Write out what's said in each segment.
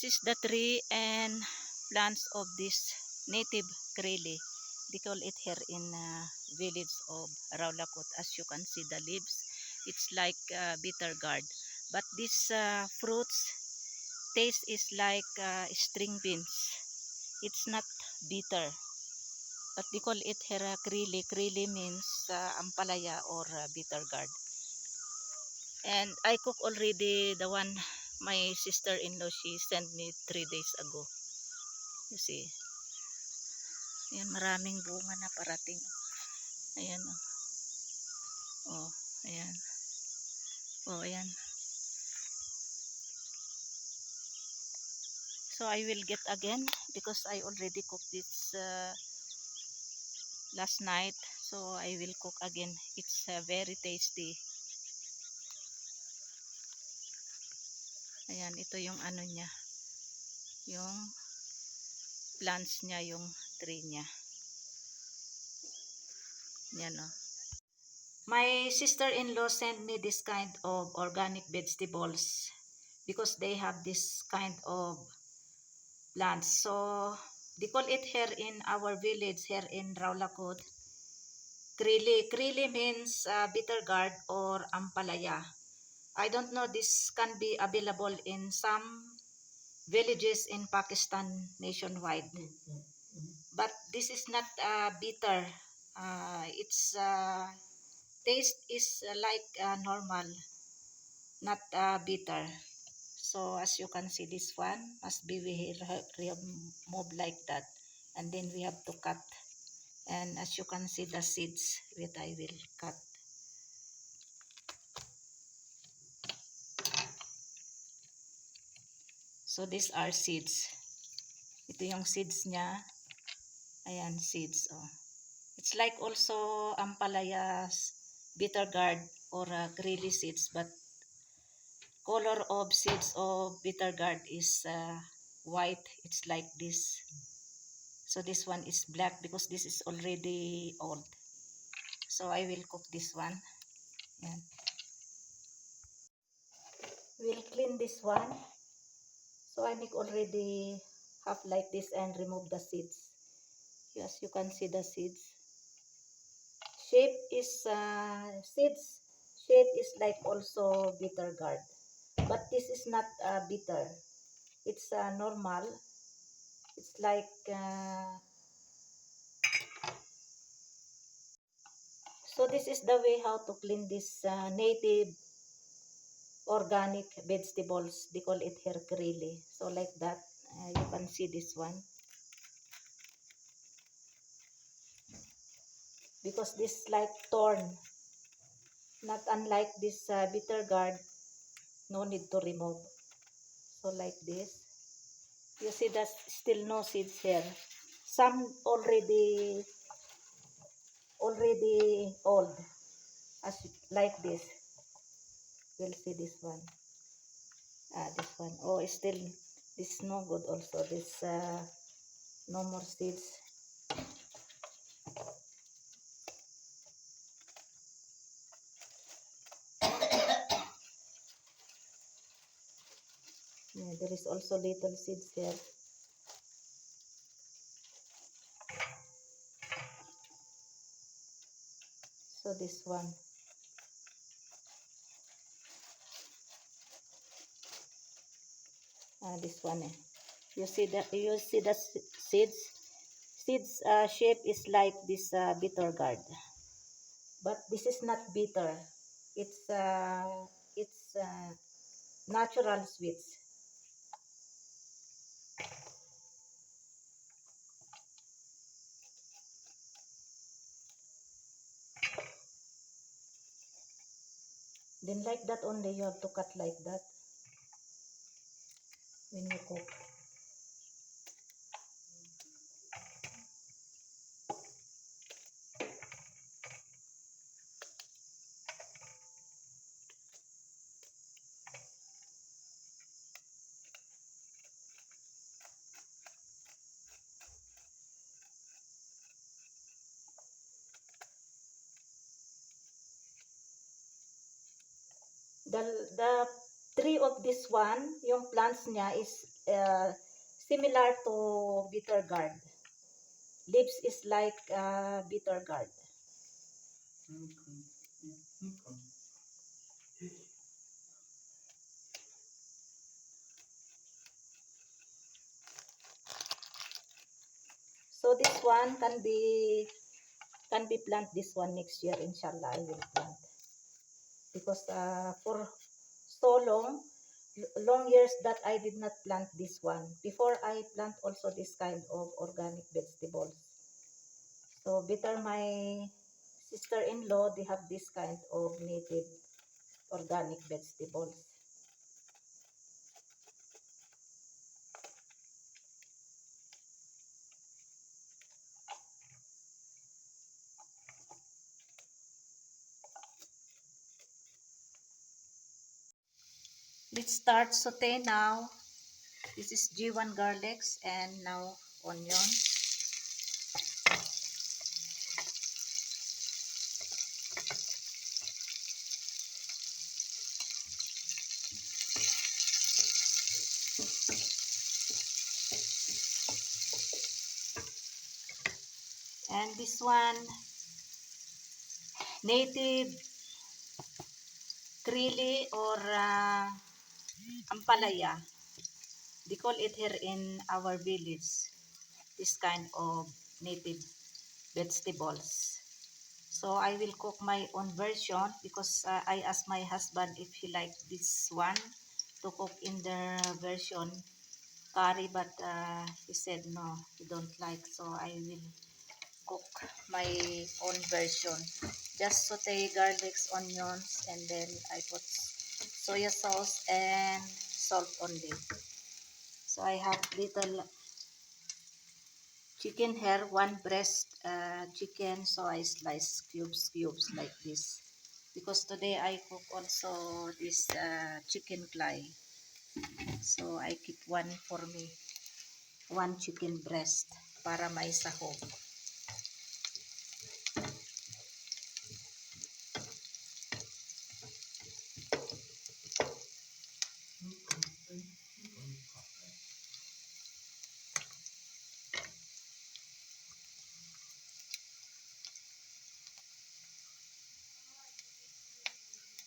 This is the tree and plants of this native Krili. They call it here in village of Raulakot. As you can see the leaves, it's like bitter gourd. But this fruits taste is like string beans. It's not bitter. But they call it here Krili. Krili means ampalaya or bitter gourd. And I cook already the one my sister-in-law, she sent me 3 days ago. You see. Ayan, maraming bunga na parating. Ayan, oh. Oh, ayan. Oh, ayan. So, I will get again because I already cooked this last night. So, I will cook again. It's very tasty. Ayan, ito yung ano niya. Yung plants niya, yung tree niya. Ayan, oh. My sister-in-law sent me this kind of organic vegetables because they have this kind of plants. So, they call it here in our village, here in Raulakot, Krili. Krili means bitter gourd or ampalaya. I don't know, this can be available in some villages in Pakistan nationwide. But this is not bitter. Its taste is like normal, not bitter. So as you can see, this one must be we remove like that, and then we have to cut. And as you can see, the seeds that I will cut. So these are seeds. Ito yung seeds niya. Ayan, seeds. Oh. It's like also ampalayas, bitter gourd, or Krili seeds, but color of seeds of bitter gourd is white. It's like this. So this one is black because this is already old. So I will cook this one. Ayan. We'll clean this one. So I make already half like this and remove the seeds. Yes, you can see the seeds. Shape is seeds. Shape is like also bitter gourd, but this is not bitter. It's normal. It's like so. This is the way how to clean this native organic vegetables. They call it here Krili. So like that, you can see this one. Because this like thorn, not unlike this bitter gourd, no need to remove. So like this, you see that still no seeds here. Some already old, as like this. We'll see this one. This one. Oh, still this is no good also. This no more seeds. Yeah, there is also little seeds there. So this one. This one. You see the seeds. Seeds shape is like this bitter gourd, but this is not bitter. It's natural sweets. Then like that only you have to cut like that when you cook. The tree of this one, yung plants niya is similar to bitter gourd. Leaves is like bitter gourd. So this one can be plant this one next year, inshallah. I will plant because for so long years that I did not plant this one. Before I plant also this kind of organic vegetables. So better my sister-in-law, they have this kind of native organic vegetables. Let's start saute now. This is G1 garlics and now onion. And this one, native krili or ampalaya. We call it here in our village, this kind of native vegetables. So I will cook my own version because I asked my husband if he liked this one to cook in the version curry, but he said no, he don't like. So I will cook my own version. Just saute garlics, onions, and then I put soya sauce and salt only. So I have little chicken here, one breast chicken, so I slice cubes like this. Because today I cook also this chicken clay. So I keep one for me, one chicken breast para may sahog.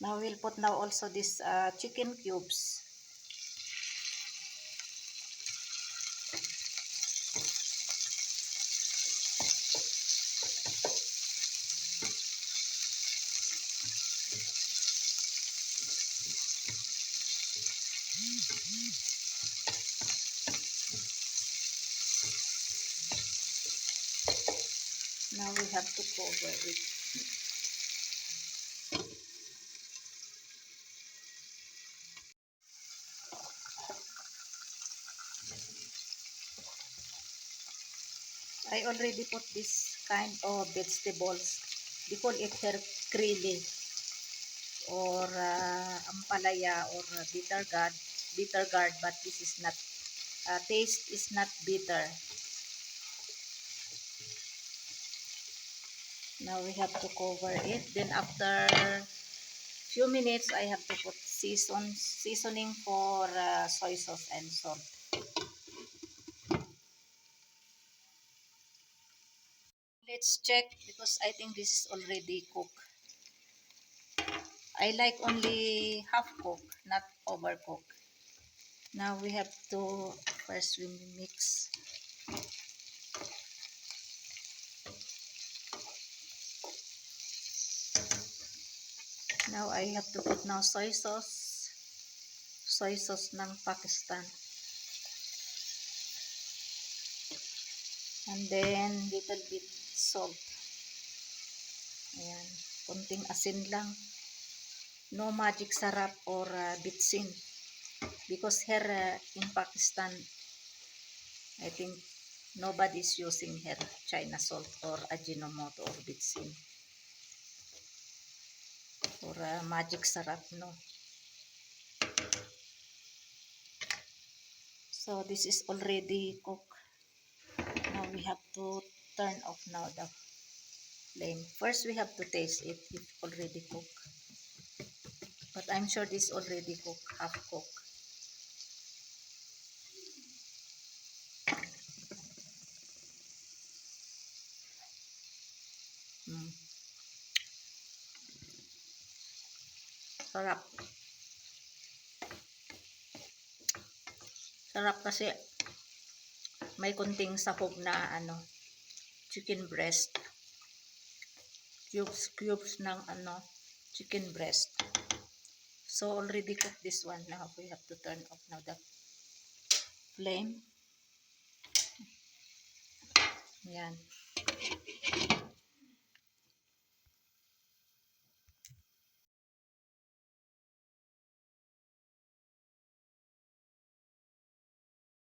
Now we'll put now also this chicken cubes. Now we have to cover it. I already put this kind of vegetables. We call it here krili or ampalaya or bitter gourd, but this is not, taste is not bitter. Now we have to cover it. Then after few minutes, I have to put seasoning for soy sauce and salt. Let's check because I think this is already cooked. I like only half cook, not overcook. Now we have to first we mix. Now I have to put now soy sauce ng Pakistan. And then little bit salt. Ayan, konting asin lang. No magic sarap or bitsin. Because here in Pakistan, I think nobody is using here China salt or Ajinomoto or bitsin. Or magic sarap, no. So this is already cooked. Now we have to turn off now the flame. First we have to taste it if already cooked. But I'm sure this already cooked, half cooked. Sarap. Sarap kasi may kunting sahog na ano, chicken breast. Cubes ng ano, chicken breast. So already cooked this one. Now we have to turn off now the flame. Yan.